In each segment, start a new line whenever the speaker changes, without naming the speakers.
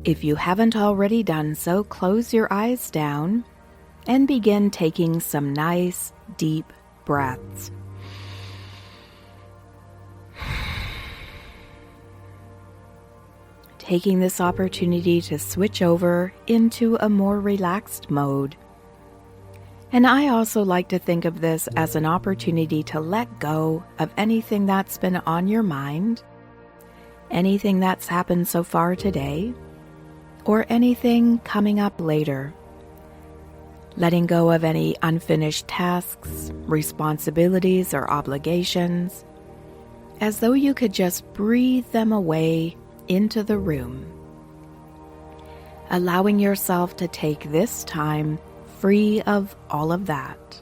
If you haven't already done so, close your eyes down and begin taking some nice, deep breaths. Taking this opportunity to switch over into a more relaxed mode. And I also like to think of this as an opportunity to let go of anything that's been on your mind, anything that's happened so far today, or anything coming up later. Letting go of any unfinished tasks, responsibilities, or obligations, as though you could just breathe them away into the room. Allowing yourself to take this time free of all of that.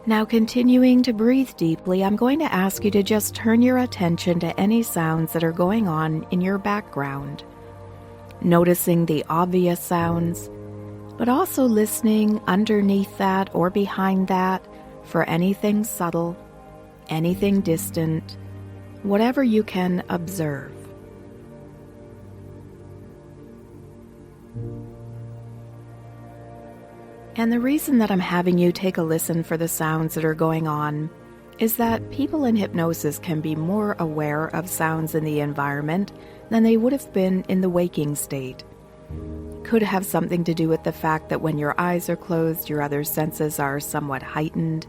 Now, continuing to breathe deeply, I'm going to ask you to just turn your attention to any sounds that are going on in your background, noticing the obvious sounds, but also listening underneath that or behind that for anything subtle, anything distant, whatever you can observe. And the reason that I'm having you take a listen for the sounds that are going on is that people in hypnosis can be more aware of sounds in the environment than they would have been in the waking state. Could have something to do with the fact that when your eyes are closed, your other senses are somewhat heightened.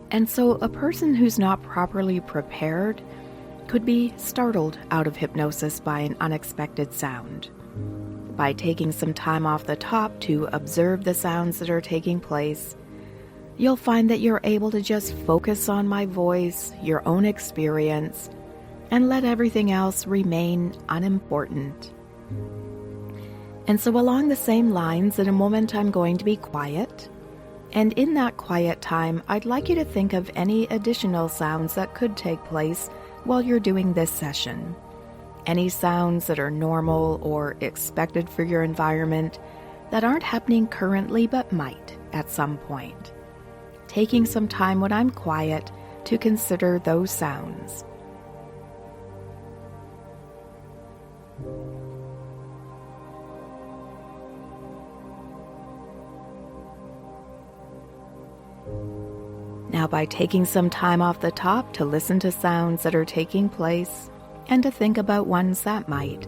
And so a person who's not properly prepared could be startled out of hypnosis by an unexpected sound. By taking some time off the top to observe the sounds that are taking place, you'll find that you're able to just focus on my voice, your own experience, and let everything else remain unimportant. And so along the same lines, in a moment I'm going to be quiet, and in that quiet time, I'd like you to think of any additional sounds that could take place while you're doing this session. Any sounds that are normal or expected for your environment that aren't happening currently but might at some point. Taking some time when I'm quiet to consider those sounds. Now, by taking some time off the top to listen to sounds that are taking place, and to think about ones that might,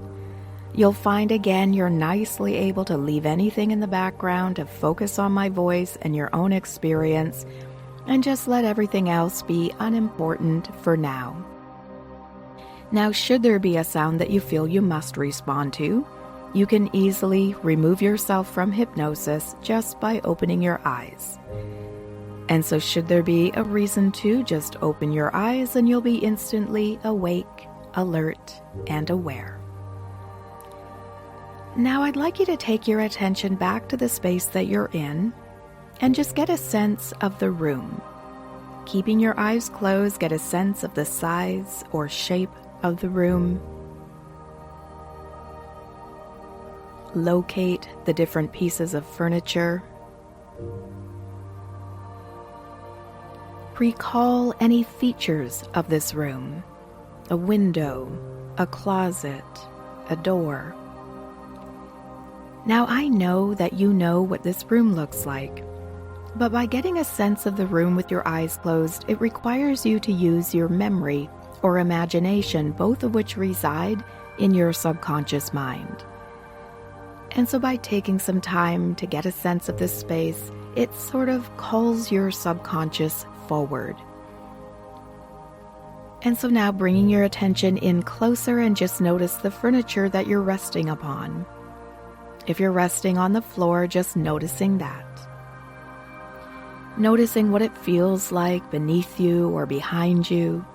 you'll find again you're nicely able to leave anything in the background to focus on my voice and your own experience, and just let everything else be unimportant for now. Now, should there be a sound that you feel you must respond to, you can easily remove yourself from hypnosis just by opening your eyes. And so should there be a reason to, just open your eyes and you'll be instantly awake, alert, and aware. Now I'd like you to take your attention back to the space that you're in and just get a sense of the room. Keeping your eyes closed, get a sense of the size or shape of the room. Locate the different pieces of furniture. Recall any features of this room. A window, a closet, a door. Now I know that you know what this room looks like, but by getting a sense of the room with your eyes closed, it requires you to use your memory or imagination, both of which reside in your subconscious mind. And so by taking some time to get a sense of this space, it sort of calls your subconscious forward. And so now bringing your attention in closer and just notice the furniture that you're resting upon. If you're resting on the floor, just noticing that. Noticing what it feels like beneath you or behind you.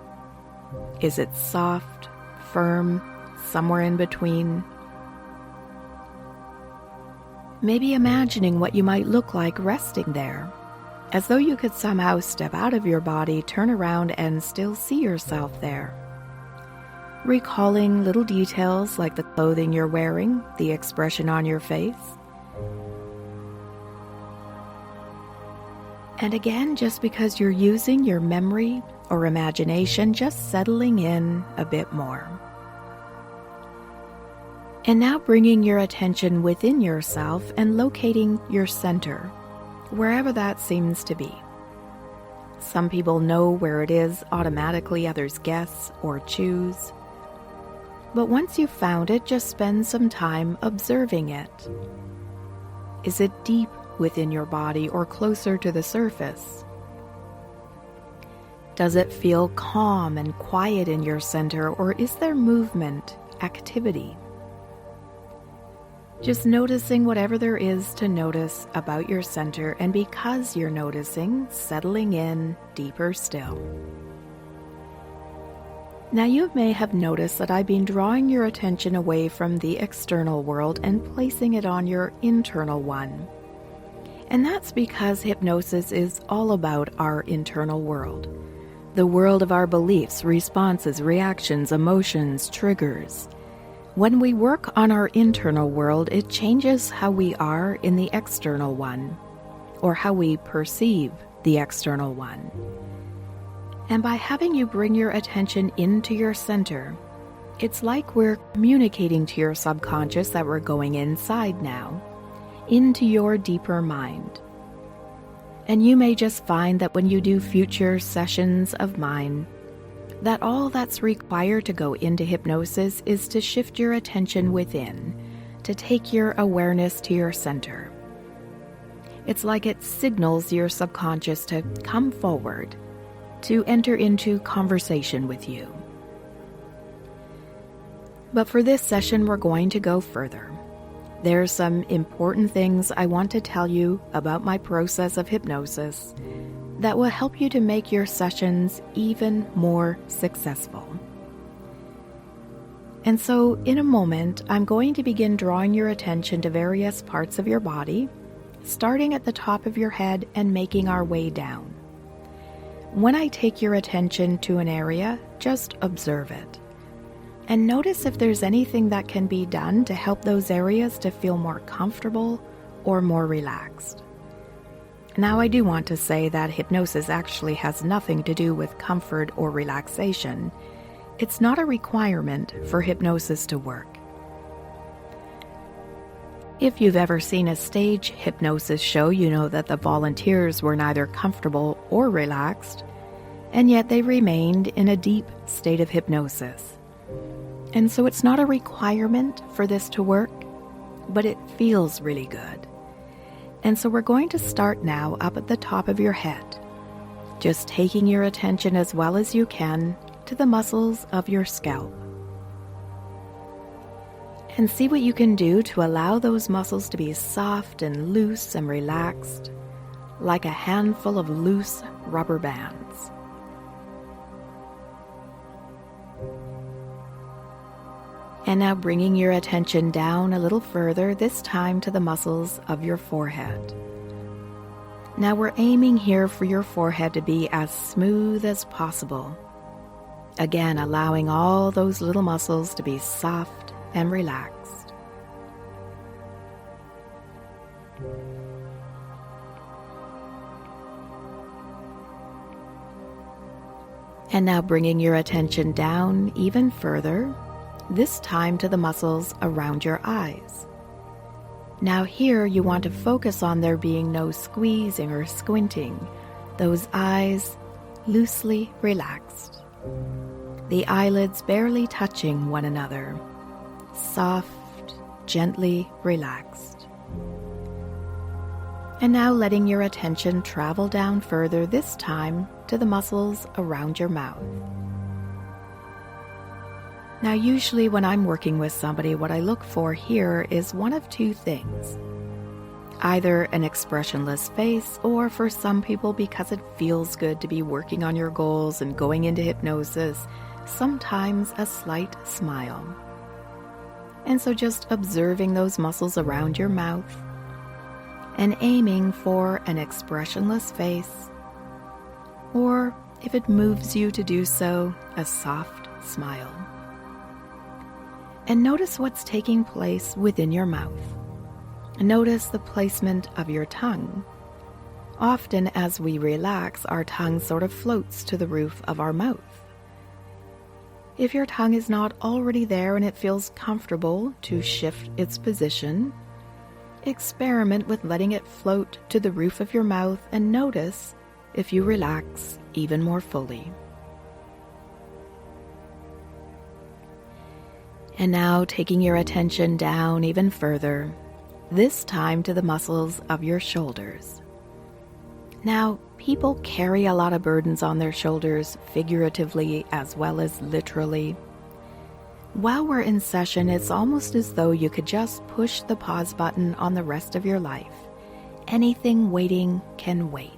Is it soft, firm, somewhere in between? Maybe imagining what you might look like resting there, as though you could somehow step out of your body, turn around, and still see yourself there. Recalling little details like the clothing you're wearing, the expression on your face. And again, just because you're using your memory or imagination, just settling in a bit more. And now bringing your attention within yourself and locating your center, wherever that seems to be. Some people know where it is automatically, others guess or choose. But once you've found it, just spend some time observing it. Is it deep within your body or closer to the surface? Does it feel calm and quiet in your center, or is there movement, activity? Just noticing whatever there is to notice about your center, and because you're noticing, settling in deeper still. Now you may have noticed that I've been drawing your attention away from the external world and placing it on your internal one. And that's because hypnosis is all about our internal world. The world of our beliefs, responses, reactions, emotions, triggers. When we work on our internal world, it changes how we are in the external one, or how we perceive the external one. And by having you bring your attention into your center, it's like we're communicating to your subconscious that we're going inside now, into your deeper mind. And you may just find that when you do future sessions of mine, that all that's required to go into hypnosis is to shift your attention within, to take your awareness to your center. It's like it signals your subconscious to come forward, to enter into conversation with you. But for this session, we're going to go further. There are some important things I want to tell you about my process of hypnosis that will help you to make your sessions even more successful. And so, in a moment, I'm going to begin drawing your attention to various parts of your body, starting at the top of your head and making our way down. When I take your attention to an area, just observe it. And notice if there's anything that can be done to help those areas to feel more comfortable or more relaxed. Now, I do want to say that hypnosis actually has nothing to do with comfort or relaxation. It's not a requirement for hypnosis to work. If you've ever seen a stage hypnosis show, you know that the volunteers were neither comfortable or relaxed, and yet they remained in a deep state of hypnosis. And so it's not a requirement for this to work, but it feels really good. And so we're going to start now up at the top of your head, just taking your attention as well as you can to the muscles of your scalp. And see what you can do to allow those muscles to be soft and loose and relaxed, like a handful of loose rubber bands. And now bringing your attention down a little further, this time to the muscles of your forehead. Now we're aiming here for your forehead to be as smooth as possible. Again, allowing all those little muscles to be soft and relaxed. And now bringing your attention down even further, this time to the muscles around your eyes. Now here you want to focus on there being no squeezing or squinting, those eyes loosely relaxed, the eyelids barely touching one another, soft, gently relaxed. And now letting your attention travel down further, this time to the muscles around your mouth. Now, usually when I'm working with somebody, what I look for here is one of two things. Either an expressionless face, or for some people, because it feels good to be working on your goals and going into hypnosis, sometimes a slight smile. And so just observing those muscles around your mouth and aiming for an expressionless face, or if it moves you to do so, a soft smile. And notice what's taking place within your mouth. Notice the placement of your tongue. Often, as we relax, our tongue sort of floats to the roof of our mouth. If your tongue is not already there and it feels comfortable to shift its position, experiment with letting it float to the roof of your mouth and notice if you relax even more fully. And now taking your attention down even further, this time to the muscles of your shoulders. Now, people carry a lot of burdens on their shoulders, figuratively as well as literally. While we're in session, it's almost as though you could just push the pause button on the rest of your life. Anything waiting can wait.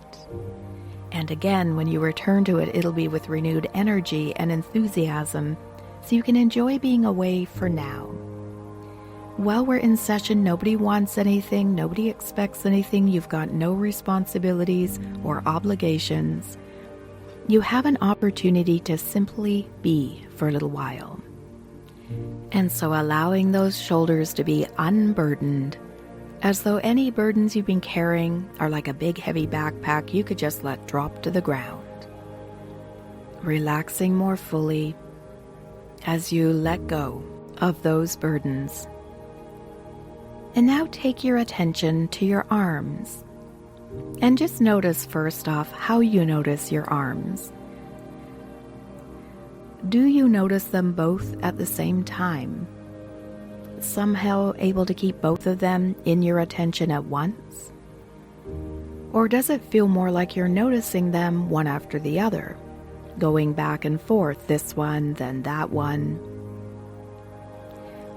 And again, when you return to it, it'll be with renewed energy and enthusiasm, so you can enjoy being away for now. While we're in session, nobody wants anything, nobody expects anything, you've got no responsibilities or obligations. You have an opportunity to simply be for a little while. And so allowing those shoulders to be unburdened, as though any burdens you've been carrying are like a big heavy backpack you could just let drop to the ground. Relaxing more fully as you let go of those burdens. And now take your attention to your arms. And just notice first off how you notice your arms. Do you notice them both at the same time? Somehow able to keep both of them in your attention at once? Or does it feel more like you're noticing them one after the other, going back and forth, this one, then that one?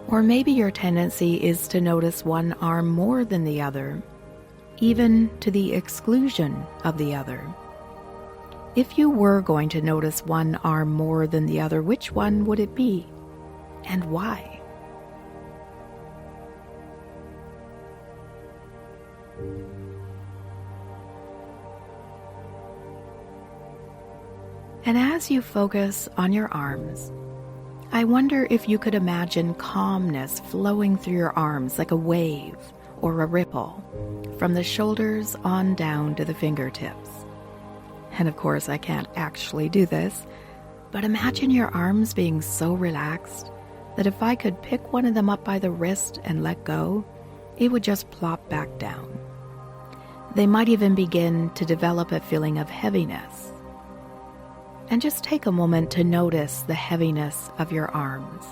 Or maybe your tendency is to notice one arm more than the other, even to the exclusion of the other. If you were going to notice one arm more than the other, which one would it be, and why? And as you focus on your arms, I wonder if you could imagine calmness flowing through your arms like a wave or a ripple from the shoulders on down to the fingertips. And of course, I can't actually do this, but imagine your arms being so relaxed that if I could pick one of them up by the wrist and let go, it would just plop back down. They might even begin to develop a feeling of heaviness. And just take a moment to notice the heaviness of your arms.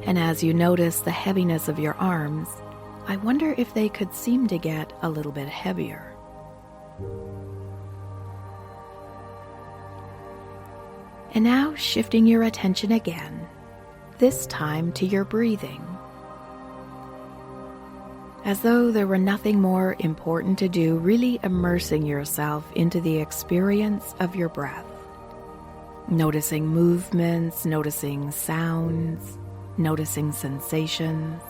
And as you notice the heaviness of your arms, I wonder if they could seem to get a little bit heavier. And now shifting your attention again, this time to your breathing. As though there were nothing more important to do, really immersing yourself into the experience of your breath. Noticing movements, noticing sounds, noticing sensations.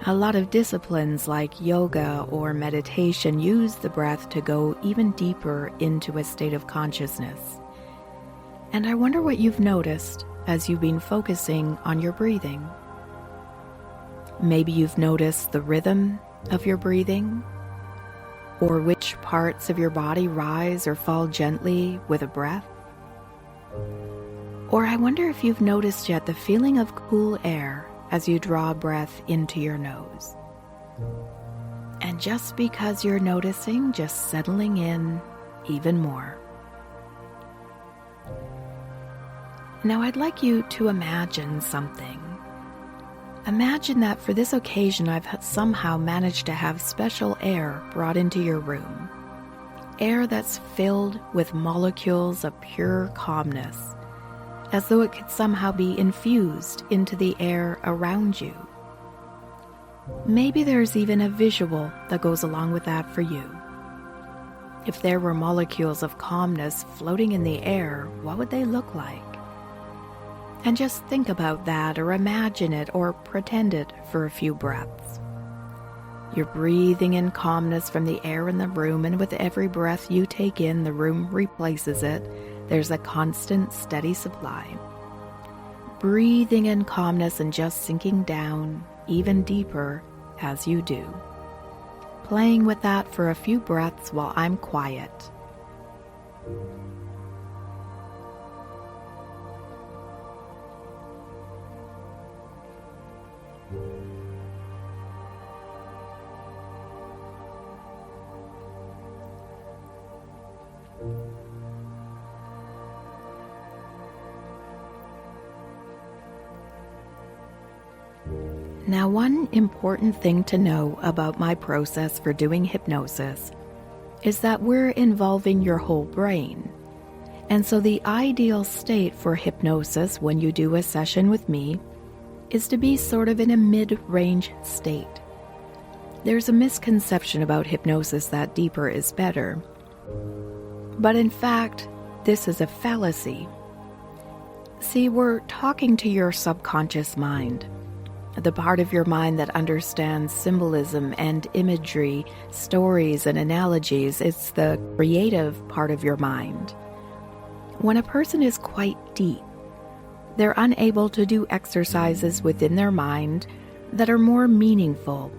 A lot of disciplines like yoga or meditation use the breath to go even deeper into a state of consciousness. And I wonder what you've noticed as you've been focusing on your breathing. Maybe you've noticed the rhythm of your breathing, or which parts of your body rise or fall gently with a breath. Or I wonder if you've noticed yet the feeling of cool air as you draw breath into your nose. And just because you're noticing, just settling in even more. Now I'd like you to imagine something. Imagine that for this occasion I've somehow managed to have special air brought into your room. Air that's filled with molecules of pure calmness, as though it could somehow be infused into the air around you. Maybe there's even a visual that goes along with that for you. If there were molecules of calmness floating in the air, what would they look like? And just think about that, or imagine it, or pretend it for a few breaths. You're breathing in calmness from the air in the room, and with every breath you take in, the room replaces it. There's a constant, steady supply. breathing in calmness and just sinking down even deeper as you do. Playing with that for a few breaths while I'm quiet. Now, one important thing to know about my process for doing hypnosis is that we're involving your whole brain. And so the ideal state for hypnosis when you do a session with me is to be sort of in a mid-range state. There's a misconception about hypnosis that deeper is better. But in fact, this is a fallacy. See, we're talking to your subconscious mind, the part of your mind that understands symbolism and imagery, stories and analogies. It's the creative part of your mind. When a person is quite deep, they're unable to do exercises within their mind that are more meaningful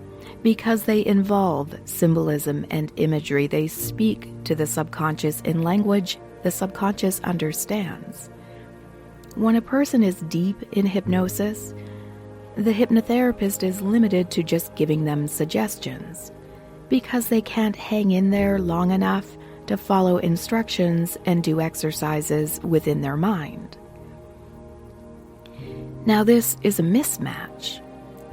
because they involve symbolism and imagery. They speak to the subconscious in language the subconscious understands. When a person is deep in hypnosis, the hypnotherapist is limited to just giving them suggestions because they can't hang in there long enough to follow instructions and do exercises within their mind. Now, this is a mismatch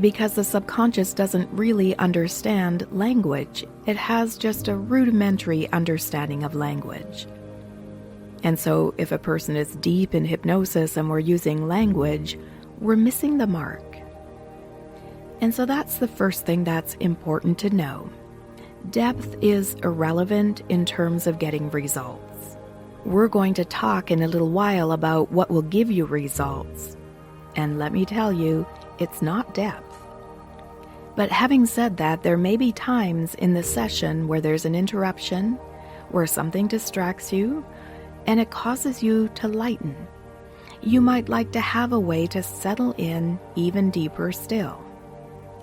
because the subconscious doesn't really understand language. It has just a rudimentary understanding of language. And so if a person is deep in hypnosis and we're using language, we're missing the mark. And so that's the first thing that's important to know. Depth is irrelevant in terms of getting results. We're going to talk in a little while about what will give you results. And let me tell you, it's not depth. But having said that, there may be times in the session where there's an interruption, where something distracts you, and it causes you to lighten. You might like to have a way to settle in even deeper still.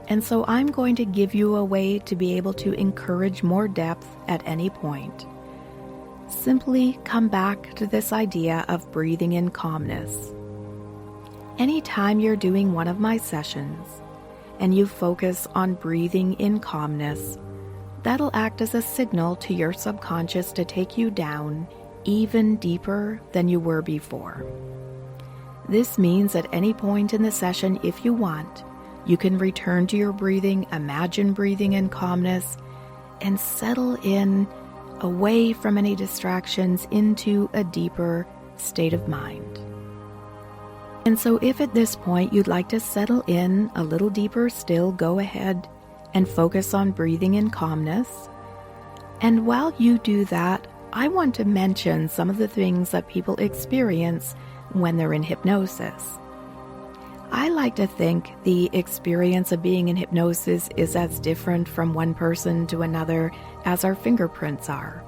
And so I'm going to give you a way to be able to encourage more depth at any point. Simply come back to this idea of breathing in calmness. Anytime you're doing one of my sessions and you focus on breathing in calmness, that'll act as a signal to your subconscious to take you down even deeper than you were before. This means at any point in the session, if you want, you can return to your breathing, imagine breathing in calmness, and settle in away from any distractions into a deeper state of mind. And so if at this point you'd like to settle in a little deeper still, go ahead and focus on breathing in calmness. And while you do that, I want to mention some of the things that people experience when they're in hypnosis. I like to think the experience of being in hypnosis is as different from one person to another as our fingerprints are.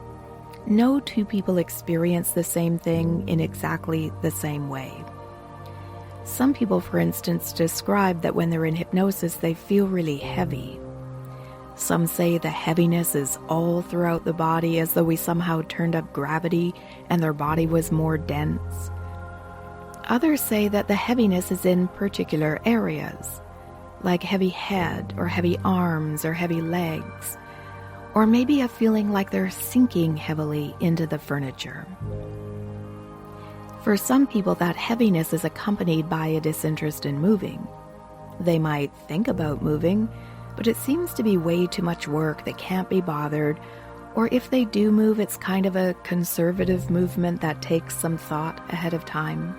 No two people experience the same thing in exactly the same way. Some people, for instance, describe that when they're in hypnosis, they feel really heavy. Some say the heaviness is all throughout the body, as though we somehow turned up gravity and their body was more dense. Others say that the heaviness is in particular areas, like heavy head or heavy arms or heavy legs, or maybe a feeling like they're sinking heavily into the furniture. For some people, that heaviness is accompanied by a disinterest in moving. They might think about moving, but it seems to be way too much work, they can't be bothered, or if they do move, it's kind of a conservative movement that takes some thought ahead of time.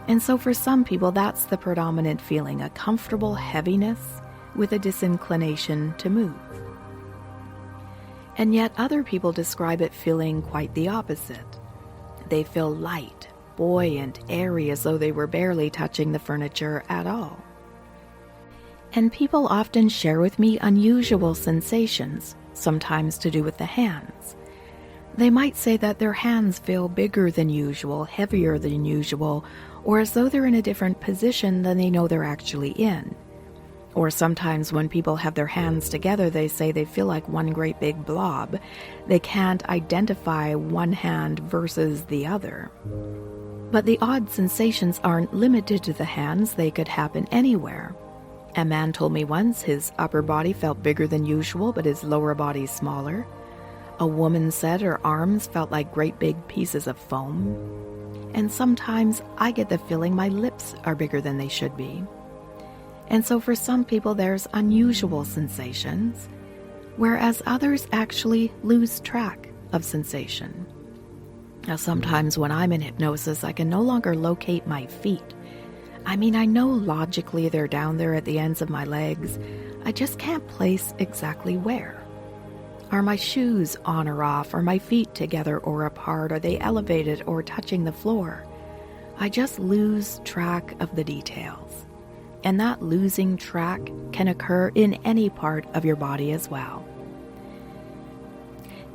And so for some people, that's the predominant feeling, a comfortable heaviness with a disinclination to move. And yet other people describe it feeling quite the opposite. They feel light, buoyant, airy, as though they were barely touching the furniture at all. And people often share with me unusual sensations, sometimes to do with the hands. They might say that their hands feel bigger than usual, heavier than usual, or as though they're in a different position than they know they're actually in. Or sometimes when people have their hands together, they say they feel like one great big blob. They can't identify one hand versus the other. But the odd sensations aren't limited to the hands. They could happen anywhere. A man told me once his upper body felt bigger than usual, but his lower body smaller. A woman said her arms felt like great big pieces of foam. And sometimes I get the feeling my lips are bigger than they should be. And so for some people there's unusual sensations, whereas others actually lose track of sensation. Now sometimes when I'm in hypnosis, I can no longer locate my feet. I mean, I know logically they're down there at the ends of my legs. I just can't place exactly where. Are my shoes on or off? Are my feet together or apart? Are they elevated or touching the floor? I just lose track of the details. And that losing track can occur in any part of your body as well.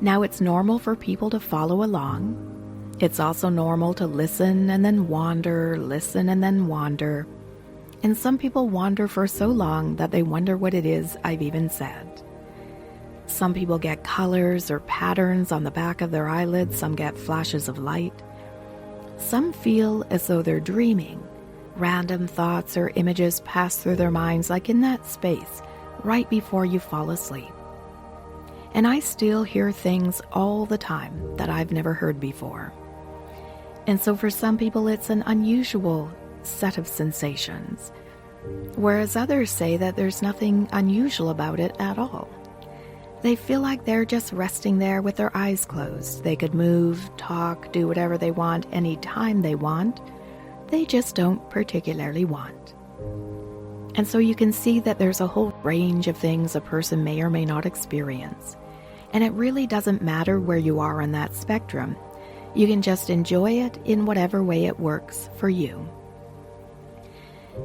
Now, it's normal for people to follow along. It's also normal to listen and then wander, listen and then wander. And some people wander for so long that they wonder what it is I've even said. Some people get colors or patterns on the back of their eyelids. Some get flashes of light. Some feel as though they're dreaming. Random thoughts or images pass through their minds like in that space, right before you fall asleep. And I still hear things all the time that I've never heard before. And so for some people it's an unusual set of sensations, whereas others say that there's nothing unusual about it at all. They feel like they're just resting there with their eyes closed. They could move, talk, do whatever they want anytime they want. They just don't particularly want. And so you can see that there's a whole range of things a person may or may not experience. And it really doesn't matter where you are on that spectrum. You can just enjoy it in whatever way it works for you.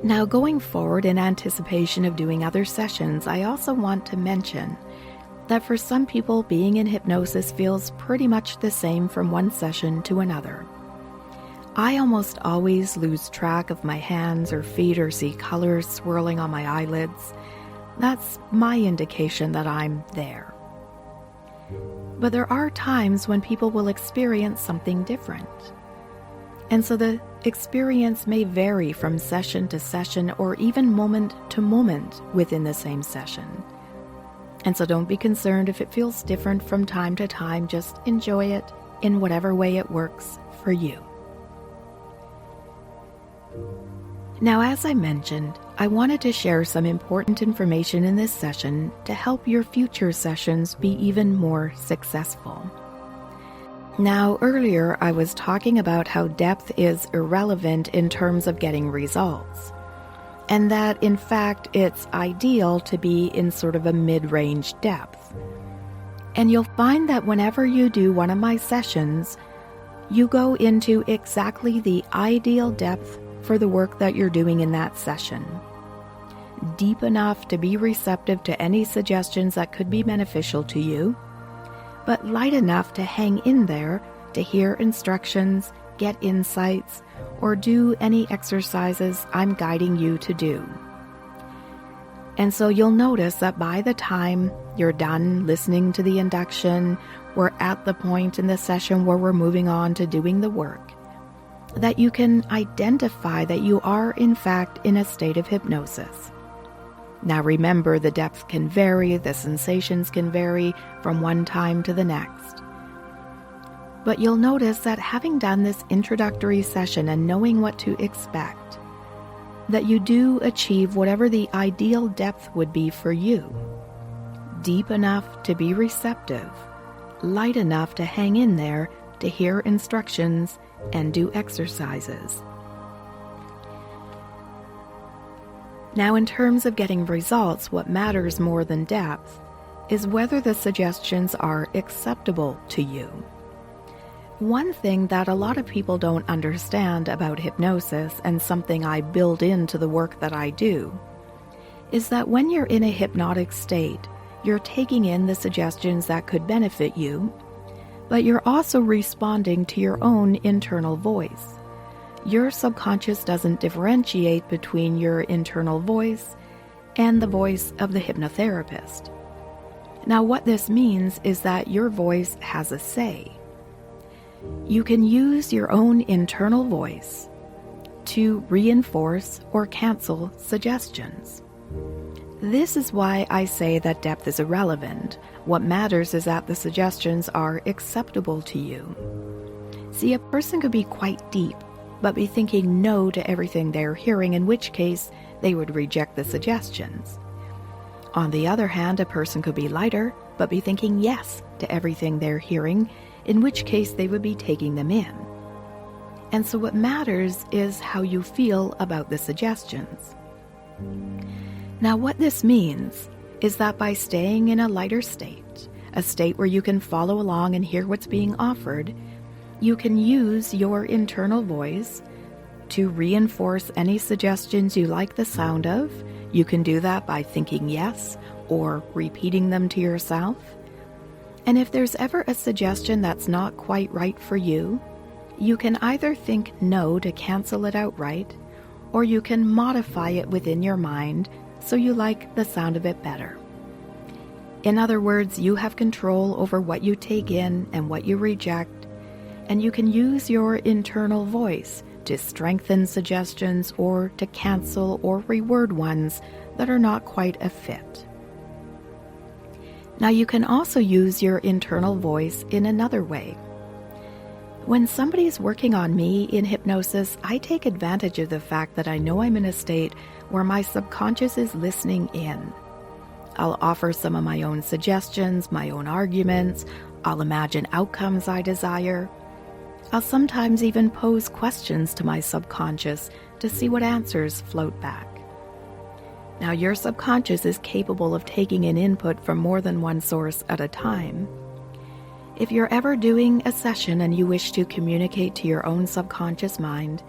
Now, going forward in anticipation of doing other sessions, I also want to mention that for some people, being in hypnosis feels pretty much the same from one session to another. I almost always lose track of my hands or feet or see colors swirling on my eyelids. That's my indication that I'm there. But there are times when people will experience something different. And so the experience may vary from session to session or even moment to moment within the same session. And so don't be concerned if it feels different from time to time. Just enjoy it in whatever way it works for you. Now, as I mentioned, I wanted to share some important information in this session to help your future sessions be even more successful. Now, earlier I was talking about how depth is irrelevant in terms of getting results, and that in fact it's ideal to be in sort of a mid-range depth. And you'll find that whenever you do one of my sessions, you go into exactly the ideal depth for the work that you're doing in that session. Deep enough to be receptive to any suggestions that could be beneficial to you, but light enough to hang in there to hear instructions, get insights, or do any exercises I'm guiding you to do. And so you'll notice that by the time you're done listening to the induction, we're at the point in the session where we're moving on to doing the work, that you can identify that you are in fact in a state of hypnosis. Now remember, the depth can vary, the sensations can vary from one time to the next. But you'll notice that having done this introductory session and knowing what to expect, that you do achieve whatever the ideal depth would be for you. Deep enough to be receptive, light enough to hang in there to hear instructions and do exercises. Now, in terms of getting results, what matters more than depth is whether the suggestions are acceptable to you. One thing that a lot of people don't understand about hypnosis, and something I build into the work that I do, is that when you're in a hypnotic state, you're taking in the suggestions that could benefit you, but you're also responding to your own internal voice. Your subconscious doesn't differentiate between your internal voice and the voice of the hypnotherapist. Now, what this means is that your voice has a say. You can use your own internal voice to reinforce or cancel suggestions. This is why I say that depth is irrelevant. What matters is that the suggestions are acceptable to you. See, a person could be quite deep, but be thinking no to everything they're hearing, in which case they would reject the suggestions. On the other hand, a person could be lighter, but be thinking yes to everything they're hearing, in which case they would be taking them in. And so what matters is how you feel about the suggestions. Now, what this means is that by staying in a lighter state, a state where you can follow along and hear what's being offered, you can use your internal voice to reinforce any suggestions you like the sound of. You can do that by thinking yes or repeating them to yourself. And if there's ever a suggestion that's not quite right for you, you can either think no to cancel it outright, or you can modify it within your mind so you like the sound of it better. In other words, you have control over what you take in and what you reject, and you can use your internal voice to strengthen suggestions or to cancel or reword ones that are not quite a fit. Now, you can also use your internal voice in another way. When somebody's working on me in hypnosis, I take advantage of the fact that I know I'm in a state where my subconscious is listening in. I'll offer some of my own suggestions, my own arguments. I'll imagine outcomes I desire. I'll sometimes even pose questions to my subconscious to see what answers float back. Now, your subconscious is capable of taking in input from more than one source at a time. If you're ever doing a session and you wish to communicate to your own subconscious mind,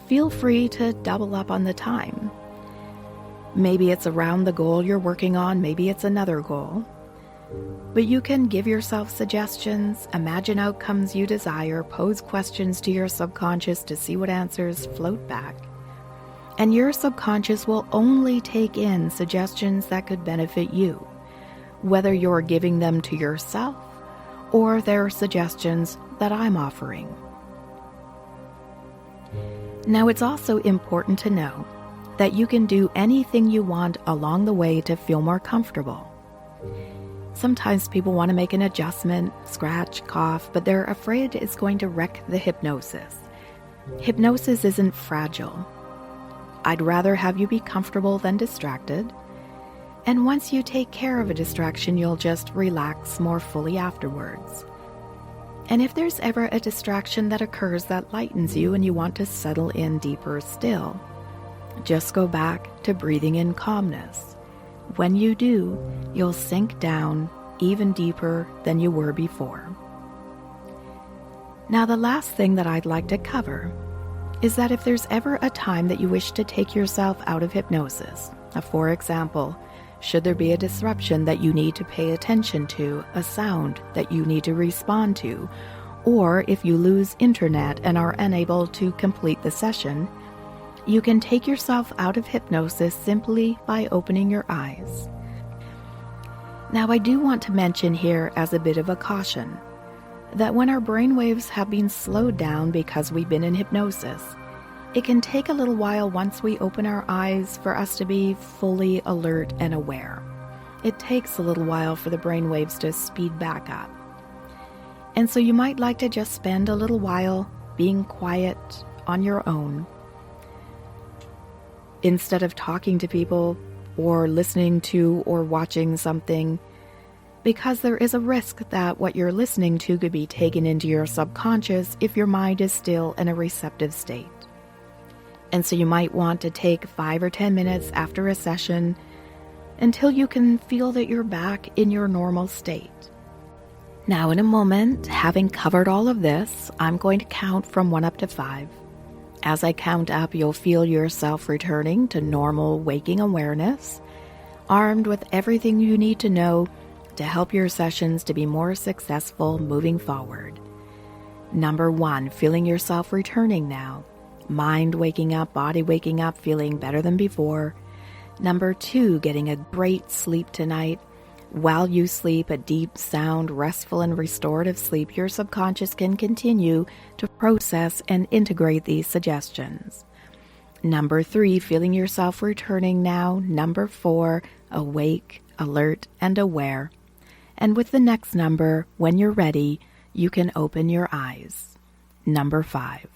feel free to double up on the time. Maybe it's around the goal you're working on, maybe it's another goal. But you can give yourself suggestions, imagine outcomes you desire, pose questions to your subconscious to see what answers float back. And your subconscious will only take in suggestions that could benefit you, whether you're giving them to yourself or they're suggestions that I'm offering. Now, it's also important to know that you can do anything you want along the way to feel more comfortable. Sometimes people want to make an adjustment, scratch, cough, but they're afraid it's going to wreck the hypnosis. Hypnosis isn't fragile. I'd rather have you be comfortable than distracted. And once you take care of a distraction, you'll just relax more fully afterwards. And if there's ever a distraction that occurs that lightens you and you want to settle in deeper still, just go back to breathing in calmness. When you do, you'll sink down even deeper than you were before. Now, the last thing that I'd like to cover is that if there's ever a time that you wish to take yourself out of hypnosis, for example, should there be a disruption that you need to pay attention to, a sound that you need to respond to, or if you lose internet and are unable to complete the session, you can take yourself out of hypnosis simply by opening your eyes. Now, I do want to mention here as a bit of a caution that when our brainwaves have been slowed down because we've been in hypnosis, it can take a little while once we open our eyes for us to be fully alert and aware. It takes a little while for the brainwaves to speed back up. And so you might like to just spend a little while being quiet on your own, instead of talking to people or listening to or watching something, because there is a risk that what you're listening to could be taken into your subconscious if your mind is still in a receptive state. And so you might want to take 5 or 10 minutes after a session until you can feel that you're back in your normal state. Now, in a moment, having covered all of this, I'm going to count from 1 up to 5. As I count up, you'll feel yourself returning to normal waking awareness, armed with everything you need to know to help your sessions to be more successful moving forward. Number 1, feeling yourself returning now. Mind waking up, body waking up, feeling better than before. Number 2, getting a great sleep tonight. While you sleep a deep, sound, restful, and restorative sleep, your subconscious can continue to process and integrate these suggestions. Number 3, feeling yourself returning now. Number 4, awake, alert, and aware. And with the next number, when you're ready, you can open your eyes. Number 5.